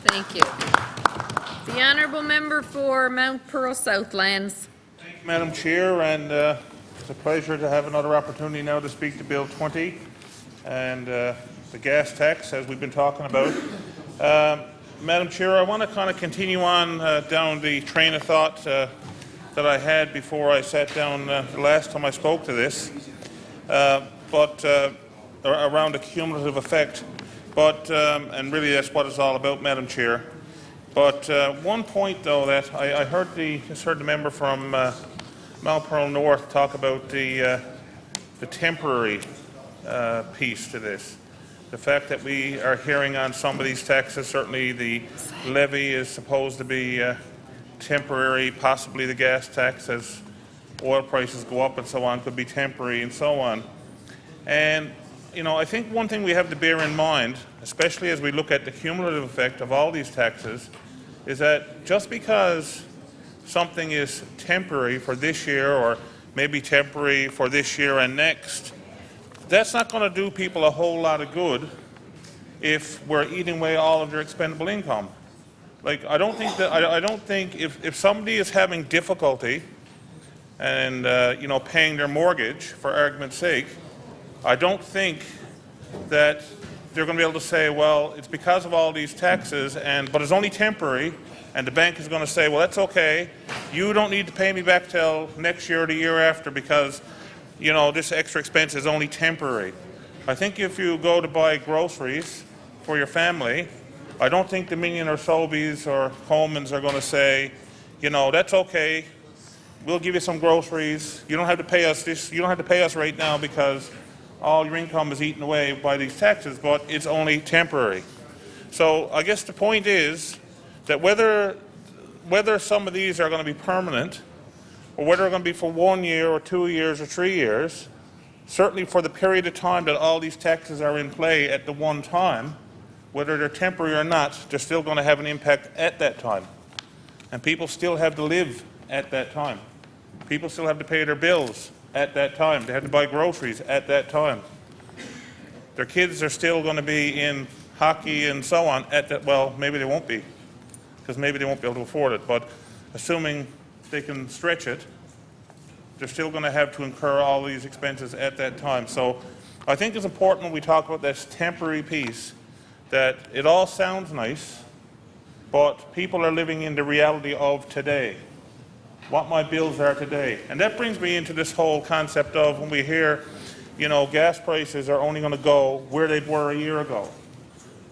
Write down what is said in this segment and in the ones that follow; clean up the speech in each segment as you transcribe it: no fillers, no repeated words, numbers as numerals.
Thank you. The honourable member for Mount Pearl Southlands. Thank you, Madam Chair, and it's a pleasure to have another opportunity now to speak to Bill 20 and the gas tax, as we've been talking about. Madam Chair, I want to kind of continue on down the train of thought that I had before I sat down the last time I spoke to this, but around the cumulative effect. But and really, that's what it's all about, Madam Chair. But one point, though, that I heard the member from Mount Pearl North talk about the temporary piece to this. The fact that we are hearing on some of these taxes, certainly the levy is supposed to be temporary, possibly the gas tax as oil prices go up and so on could be temporary and so on. And, you know, I think one thing we have to bear in mind, especially as we look at the cumulative effect of all these taxes, is that just because something is temporary for this year or maybe temporary for this year and next, that's not going to do people a whole lot of good if we're eating away all of their expendable income. Like, I don't think if somebody is having difficulty and you know, paying their mortgage, for argument's sake, I don't think that they're going to be able to say, well, it's because of all these taxes, but it's only temporary, and the bank is going to say, well, that's okay. You don't need to pay me back till next year or the year after because, you know, this extra expense is only temporary. I think if you go to buy groceries for your family, I don't think Dominion or Sobeys or Coleman's are going to say, you know, that's okay. We'll give you some groceries. You don't have to pay us this. You don't have to pay us right now because all your income is eaten away by these taxes, but it's only temporary. So I guess the point is that whether some of these are going to be permanent or whether they're going to be for 1 year or 2 years or 3 years, certainly for the period of time that all these taxes are in play at the one time, whether they're temporary or not, they're still going to have an impact at that time. And people still have to live at that time. People still have to pay their bills at that time. They have to buy groceries at that time. Their kids are still going to be in hockey and so on at that. Well, maybe they won't be, because maybe they won't be able to afford it. But assuming they can stretch it, they're still going to have to incur all these expenses at that time. So I think it's important when we talk about this temporary piece that it all sounds nice, but people are living in the reality of today, what my bills are today. And that brings me into this whole concept of when we hear, you know, gas prices are only going to go where they were a year ago,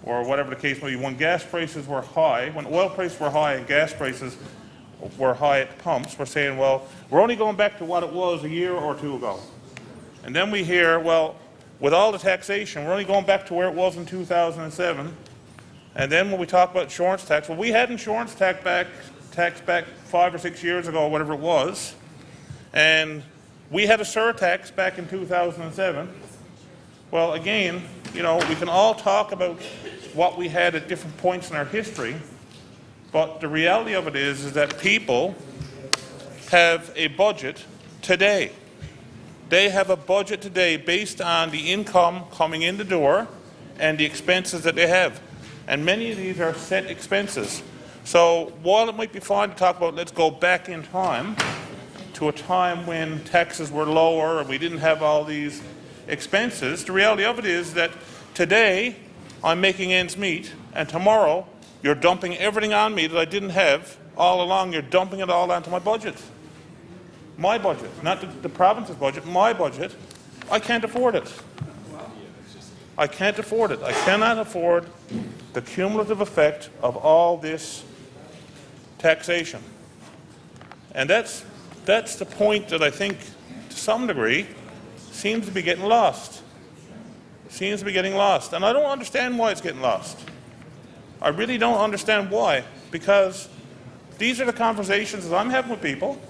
or whatever the case may be. When gas prices were high, when oil prices were high and gas prices were high at the pumps, we're saying, well, we're only going back to what it was a year or two ago. And then we hear, well, with all the taxation, we're only going back to where it was in 2007. And then when we talk about insurance tax, well, we had insurance tax back 5 or 6 years ago, whatever it was, and we had a surtax back in 2007. Well, again, you know, we can all talk about what we had at different points in our history, but the reality of it is that people have a budget today. They have a budget today based on the income coming in the door and the expenses that they have. And many of these are set expenses. So while it might be fine to talk about let's go back in time to a time when taxes were lower and we didn't have all these expenses, the reality of it is that today I'm making ends meet, and tomorrow you're dumping everything on me that I didn't have all along. You're dumping it all onto my budget. My budget, not the province's budget, my budget. I can't afford it. I can't afford it. I cannot afford the cumulative effect of all this taxation. And that's the point that I think, to some degree, seems to be getting lost. Seems to be getting lost. And I don't understand why it's getting lost. I really don't understand why, because these are the conversations that I'm having with people.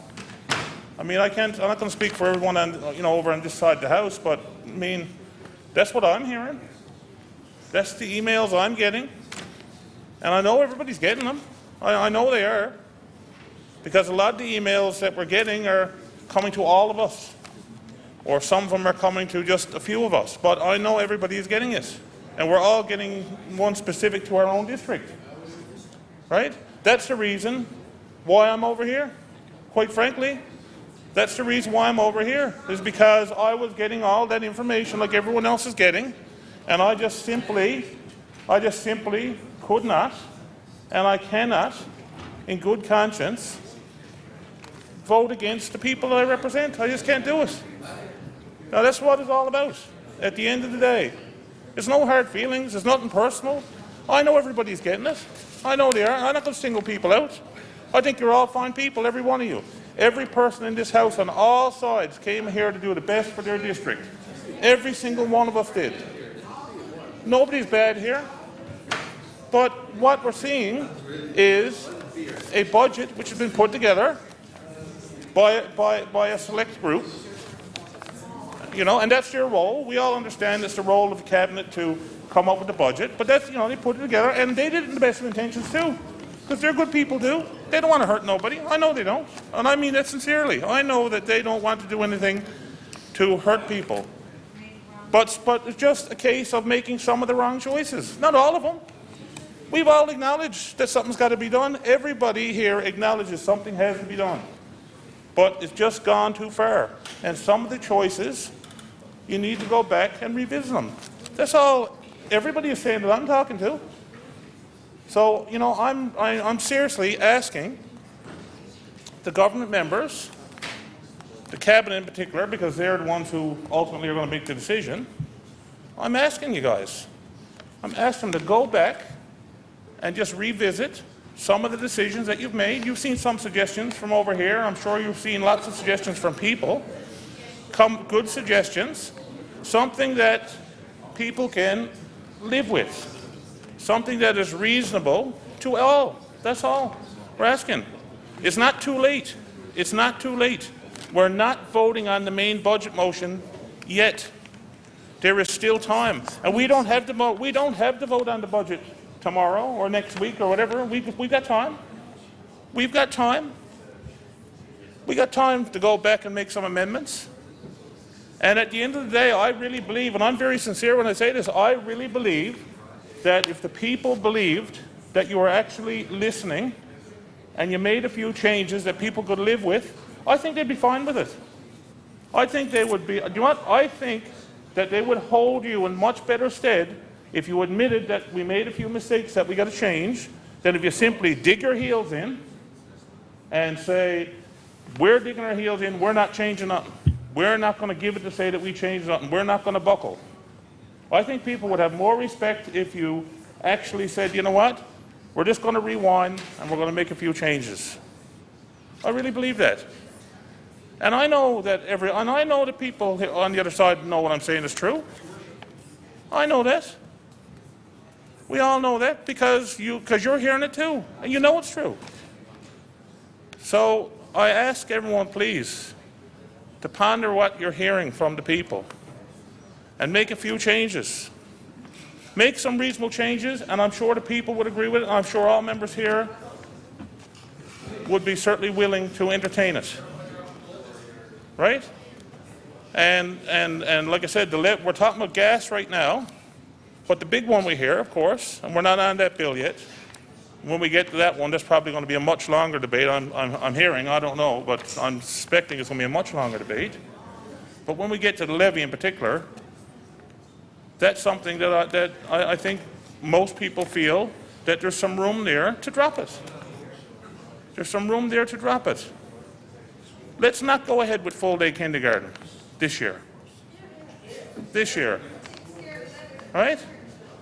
I mean, I'm not going to speak for everyone on, you know, over on this side of the house, but I mean, that's what I'm hearing. That's the emails I'm getting. And I know everybody's getting them. I know they are. Because a lot of the emails that we're getting are coming to all of us. Or some of them are coming to just a few of us. But I know everybody is getting it. And we're all getting one specific to our own district. right? That's the reason why I'm over here. Quite frankly, that's the reason why I'm over here, is because I was getting all that information like everyone else is getting, and I just simply could not, and I cannot, in good conscience, vote against the people that I represent. I just can't do it. Now, that's what it's all about at the end of the day. There's no hard feelings. There's nothing personal. I know everybody's getting it. I know they are. I'm not going to single people out. I think you're all fine people, every one of you. Every person in this house on all sides came here to do the best for their district. Every single one of us did. Nobody's bad here. But what we're seeing is a budget which has been put together by a select group, you know, and that's their role. We all understand it's the role of the cabinet to come up with the budget, but that's, you know, they put it together, and they did it in the best of intentions too, because they're good people too. They don't want to hurt nobody. I know they don't, and I mean that sincerely. I know that they don't want to do anything to hurt people, but it's just a case of making some of the wrong choices. Not all of them. We've all acknowledged that something's got to be done. Everybody here acknowledges something has to be done. But it's just gone too far. And some of the choices, you need to go back and revisit them. That's all everybody is saying that I'm talking to. So, you know, I'm seriously asking the government members, the cabinet in particular, because they're the ones who ultimately are going to make the decision. I'm asking you guys. I'm asking them to go back and just revisit some of the decisions that you've made. You've seen some suggestions from over here. I'm sure you've seen lots of suggestions from people. Good suggestions. Something that people can live with. Something that is reasonable to all. That's all we're asking. It's not too late. It's not too late. We're not voting on the main budget motion yet. There is still time. And we don't have to vote on the budget tomorrow or next week or whatever. We've got time. We've got time. We got time to go back and make some amendments. And at the end of the day, I really believe, and I'm very sincere when I say this, I really believe that if the people believed that you were actually listening and you made a few changes that people could live with, I think they'd be fine with it. I think they would be, do you know what? I think that they would hold you in much better stead if you admitted that we made a few mistakes that we got to change, than if you simply dig your heels in and say, we're digging our heels in, we're not changing nothing. We're not going to give it to say that we changed nothing. We're not going to buckle. I think people would have more respect if you actually said, you know what, we're just going to rewind and we're going to make a few changes. I really believe that. And I know that the people on the other side know what I'm saying is true. I know that. We all know that because you're hearing it too, and you know it's true. So I ask everyone, please, to ponder what you're hearing from the people and make a few changes. Make some reasonable changes, and I'm sure the people would agree with it. I'm sure all members here would be certainly willing to entertain it. Right? And like I said, we're talking about gas right now, but the big one we hear, of course, and we're not on that bill yet. When we get to that one, that's probably going to be a much longer debate. I'm hearing, I don't know, but I'm suspecting it's going to be a much longer debate. But when we get to the levy in particular, that's something that I think most people feel that there's some room there to drop it. There's some room there to drop it. Let's not go ahead with full-day kindergarten this year. This year. Right?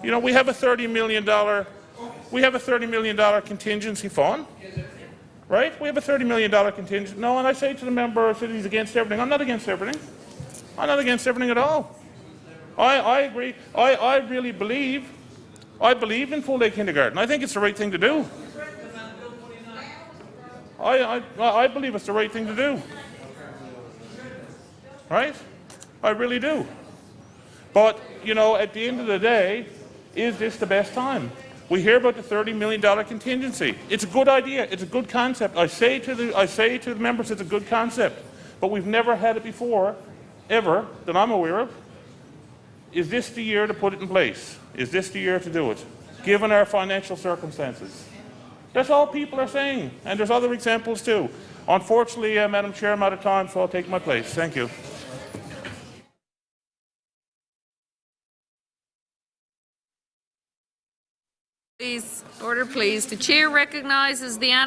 You know, we have a $30 million contingency fund. Right? We have a $30 million contingency. No, and I say to the member that he's against everything. I'm not against everything. I'm not against everything at all. I agree. I really believe in full-day kindergarten. I think it's the right thing to do. I believe it's the right thing to do. Right? I really do. But, you know, at the end of the day, is this the best time? We hear about the $30 million contingency. It's a good idea. It's a good concept. I say to the members it's a good concept. But we've never had it before, ever, that I'm aware of. Is this the year to put it in place? Is this the year to do it, given our financial circumstances? That's all people are saying, and there's other examples too. Unfortunately, Madam Chair, I'm out of time, so I'll take my place. Thank you. Please, order please. The chair recognises the